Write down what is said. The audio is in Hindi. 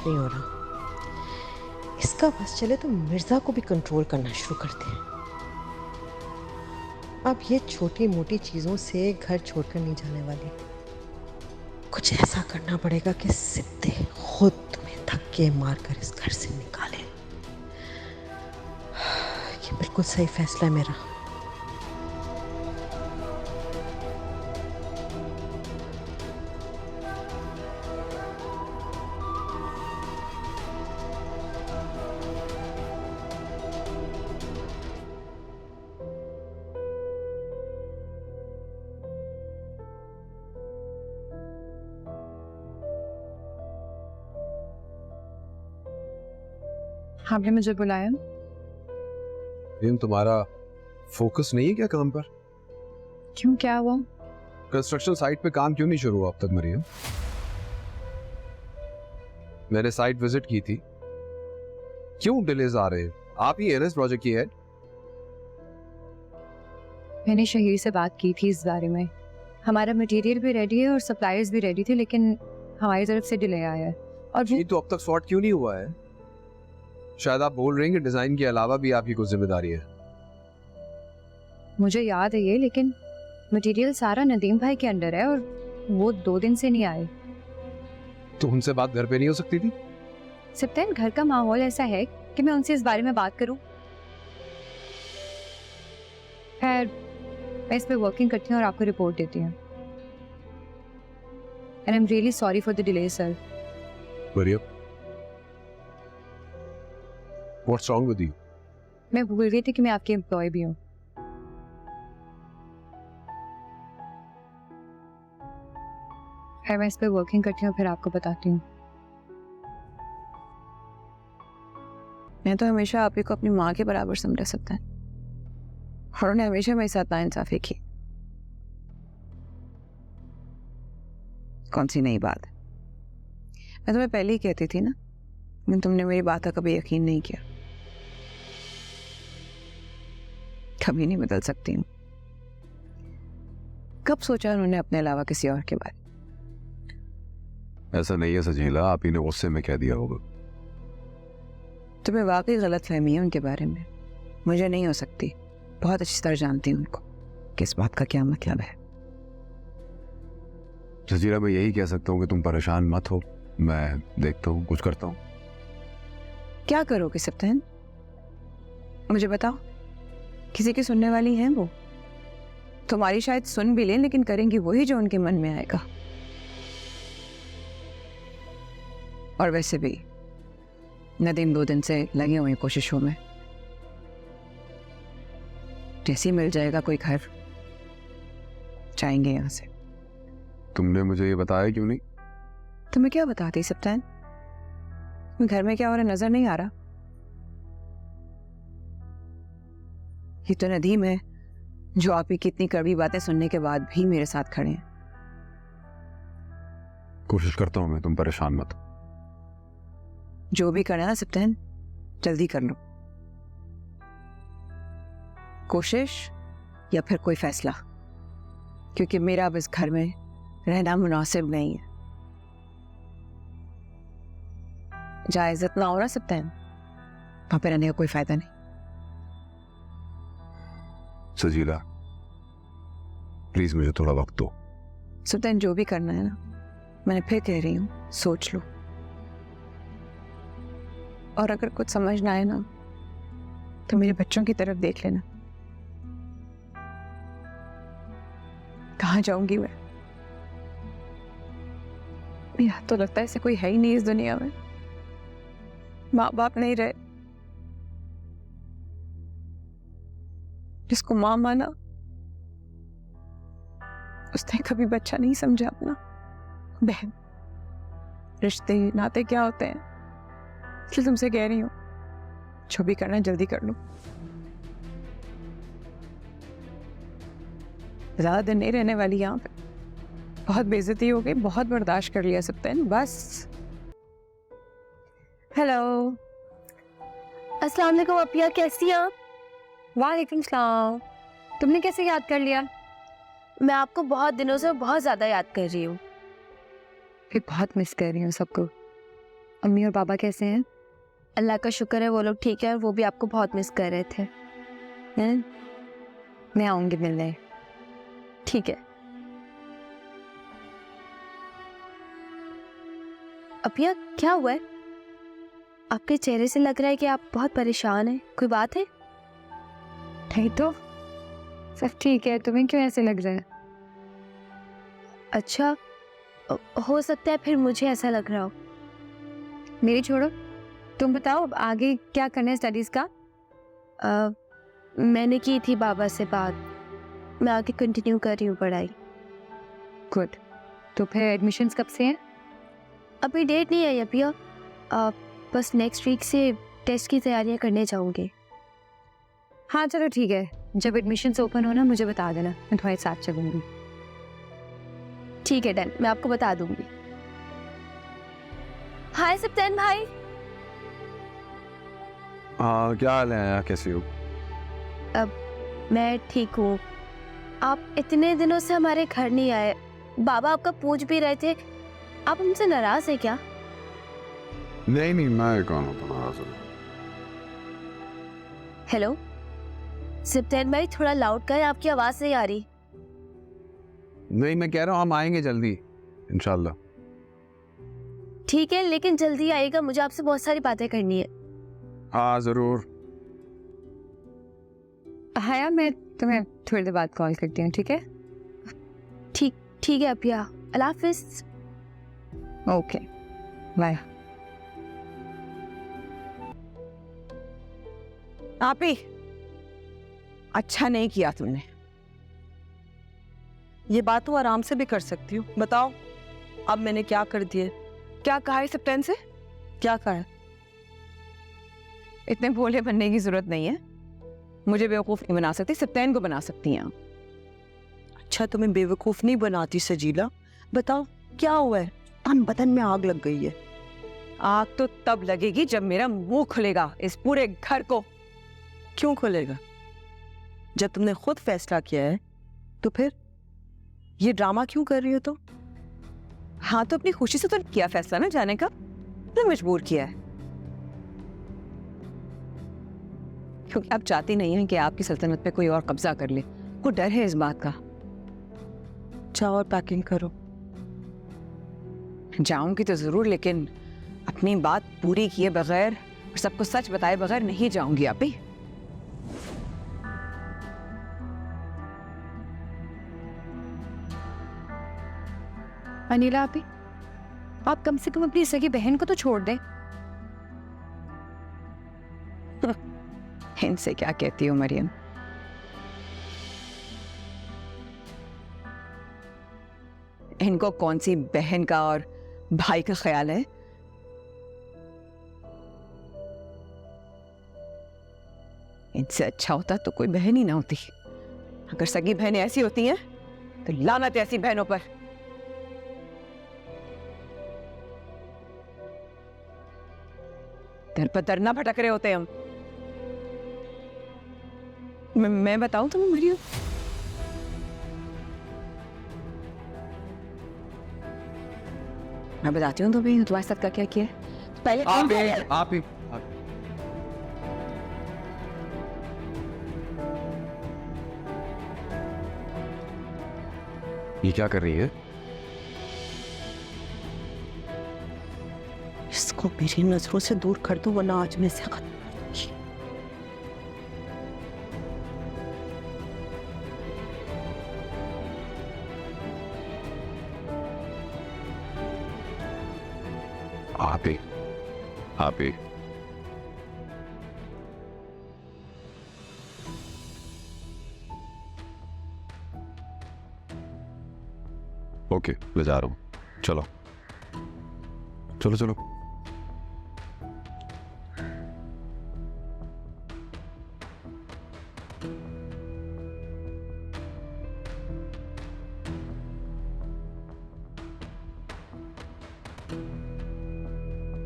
बर्दाश्त नहीं हो रहा। इसका बस चले तो मिर्जा को भी कंट्रोल करना शुरू कर दे। अब ये छोटी मोटी चीजों से घर छोड़कर नहीं जाने वाली। कुछ ऐसा करना पड़ेगा कि सिद्धे खुद तुम्हें धक्के मारकर इस घर से निकाले। ये बिल्कुल सही फैसला है मेरा। आपने मुझे बुलाया? तुम्हारा फोकस नहीं है क्या काम पर? क्यों, क्या हुआ? कंस्ट्रक्शन साइट पे काम क्यों नहीं शुरू हुआ अब तक मरियम? मैंने साइट विजिट की थी, क्यों डिलेज आ रहे हैं? आप ही है इस प्रोजेक्ट की हेड? मैंने शहीर से बात की थी इस बारे में। हमारा मटेरियल भी रेडी है और सप्लायर्स भी रेडी थे, लेकिन हमारी तरफ से डिले आया है। और ये तो अब तक सॉर्ट क्यों नहीं हुआ है? शायद आप बोल रहे हैं कि डिजाइन के अलावा भी आपकी कुछ जिम्मेदारी है। मुझे याद है ये, लेकिन मटेरियल सारा नदीम भाई के अंडर है और वो 2 दिन से नहीं आए। तो उनसे बात घर पे नहीं हो सकती थी? सिप्तैन, घर का माहौल ऐसा है कि मैं उनसे इस बारे में बात करूं? खैर, मैं इस पे वर्किंग करती हूँ और आपको रिपोर्ट देती हूँ। And I am really sorry for the delay sir. Maryam, what's wrong with you? मैं भूल गई थी कि मैं आपकी एम्प्लॉय भी हूँ। खैर, मैं इस पे वर्किंग करती हूँ, फिर आपको बताती हूँ। मैं तो हमेशा आप ही को अपनी माँ के बराबर समझा सकता है, और उन्हें हमेशा मेरे साथ नाइंसाफी की। कौन सी नई बात है? मैं तुम्हें पहले ही कहती थी ना, लेकिन तुमने मेरी बात का कभी यकीन नहीं किया। कभी नहीं बदल सकती हूँ। कब सोचा उन्होंने अपने अलावा किसी और के बारे? ऐसा नहीं है सजीला, आप ही ने गुस्से में कह दिया होगा। तुम्हें वाकई गलत फहमी है उनके बारे में। मुझे नहीं हो सकती। बहुत अच्छी तरह जानती हूँ उनको, किस बात का क्या मतलब है। जजीरा, मैं यही कह सकता हूँ कि तुम परेशान मत हो, मैं देखता हूँ, कुछ करता हूँ। क्या करोगे सिप्तैन? मुझे बताओ। किसी की सुनने वाली हैं वो? तुम्हारी शायद सुन भी लें, लेकिन करेंगी वही जो उनके मन में आएगा। और वैसे भी नदीम 2 दिन से लगे हुए कोशिशों में। जैसे ही मिल जाएगा कोई घर, जाएंगे यहां से। तुमने मुझे ये बताया क्यों नहीं? तुम्हें क्या बताती सिप्तैन? घर में क्या हो रहा नजर नहीं आ रहा? ये तो नदीम है जो आप ही की इतनी कड़वी बातें सुनने के बाद भी मेरे साथ खड़े हैं। कोशिश करता हूँ मैं, तुम परेशान मत। जो भी करना है ना सिप्तैन, जल्दी कर लो। कोशिश या फिर कोई फैसला, क्योंकि मेरा अब इस घर में रहना मुनासिब नहीं है। जहाँ इज्जत ना हो ना सिप्तैन, वहां पे रहने का कोई फायदा नहीं। सजीला, प्लीज मुझे थोड़ा वक्त दो। सिप्तैन, जो भी करना है ना, मैंने फिर कह रही हूँ, सोच लो। और अगर कुछ समझ ना आए ना, तो मेरे बच्चों की तरफ देख लेना। कहाँ जाऊंगी मैं? मेरा तो लगता है ऐसे कोई है ही नहीं इस दुनिया में। माँ बाप नहीं रहे, जिसको माँ माना उसने कभी बच्चा नहीं समझा अपना। बहन, रिश्ते नाते क्या होते हैं, इसलिए तुमसे कह रही हूँ, जो भी करना है जल्दी कर लो। ज्यादा दिन नहीं रहने वाली यहाँ पे। बहुत बेइज्जती हो गई, बहुत बर्दाश्त कर लिया सिप्तैन, बस। हेलो, अस्सलाम वालेकुम अपिया, कैसी हैं आप? वालेकुम सलाम। तुमने कैसे याद कर लिया? मैं आपको बहुत दिनों से बहुत ज़्यादा याद कर रही हूँ। फिर बहुत मिस कर रही हूँ सबको। अम्मी और पापा कैसे हैं? अल्लाह का शुक्र है वो लोग ठीक है और वो भी आपको बहुत मिस कर रहे थे। हैं? मैं आऊँगी मिलने। ठीक है। अपिया क्या हुआ है? आपके चेहरे से लग रहा है कि आप बहुत परेशान हैं। कोई बात है? नहीं तो सब ठीक है, तुम्हें क्यों ऐसे लग रहा है? अच्छा, हो सकता है फिर मुझे ऐसा लग रहा हो। मेरी छोड़ो, तुम बताओ अब आगे क्या करना है स्टडीज का? मैंने की थी बाबा से बात, मैं आगे कंटिन्यू कर रही हूँ पढ़ाई। गुड। तो फिर एडमिशन्स कब से हैं? अभी डेट नहीं आई अपिया, बस नेक्स्ट वीक से टेस्ट की तैयारियां करने जाऊंगी। हाँ चलो ठीक है, जब एडमिशन्स ओपन हो ना मुझे बता देना, मैं तुम्हारे साथ चलूंगी। ठीक है डन, मैं आपको बता दूंगी। हाय सप्तान भाई। हाँ क्या हाल है, कैसे हो? मैं ठीक हूँ। आप इतने दिनों से हमारे घर नहीं आए, बाबा आपका पूछ भी रहे थे, आप हमसे नाराज है क्या? नहीं नहीं, मैं कौन हूँ तुम्हारा? हेलो सप्तान भाई, थोड़ा लाउड करें, आपकी आवाज नहीं आ रही। नहीं, मैं कह रहा हूँ हम आएंगे जल्दी इंशाल्लाह। ठीक है, लेकिन जल्दी आएगा, मुझे आपसे बहुत सारी बातें करनी है। हाँ जरूर। हाँ यार, मैं तुम्हें थोड़ी देर बाद कॉल करती हूँ, ठीक है? ठीक है अपिया, अल्लाह हाफिज। Okay bye. आप ही अच्छा नहीं किया तुमने। ये बात तो आराम से भी कर सकती हूँ, बताओ अब मैंने क्या कर दिया? क्या कहा है सप्तान से? क्या कहा है? इतने भोले बनने की जरूरत नहीं है। मुझे बेवकूफ नहीं बना सकती, सप्तान को बना सकती हैं। अच्छा तुम्हें बेवकूफ नहीं बनाती सजीला, बताओ क्या हुआ है? तन बदन में आग लग गई है। आग तो तब लगेगी जब मेरा मुंह खुलेगा इस पूरे घर को। क्यों खुलेगा? जब तुमने खुद फैसला किया है तो फिर ये ड्रामा क्यों कर रही हो तुम? हाँ तो अपनी खुशी से तो किया फैसला ना जाने का, तो मजबूर किया है क्योंकि आप चाहती नहीं हैं कि आपकी सल्तनत पे कोई और कब्जा कर ले। को डर है इस बात का। जाओ और पैकिंग करो। जाऊंगी तो जरूर, लेकिन अपनी बात पूरी किए बगैर और सबको सच बताए बगैर नहीं जाऊंगी। आप ही अनिला आप कम से कम अपनी सगी बहन को तो छोड़ दें। इनसे क्या कहती हो मरियम? इनको कौन सी बहन का और भाई का ख्याल है? इनसे अच्छा होता तो कोई बहन ही ना होती। अगर सगी बहनें ऐसी होती हैं तो लानत ऐसी बहनों पर। दर पर दर ना भटक रहे होते हम। मैं बताऊं तुम्हें मरियम? मैं बताती हूँ तुम्हें तुम्हारे साथ क्या किया है। पहले आप ही ये क्या कर रही है? इसको मेरी नजरों से दूर कर दो वरना आज मैं से खत्म। आप ही ओके, ले जा रहा हूँ। चलो चलो चलो।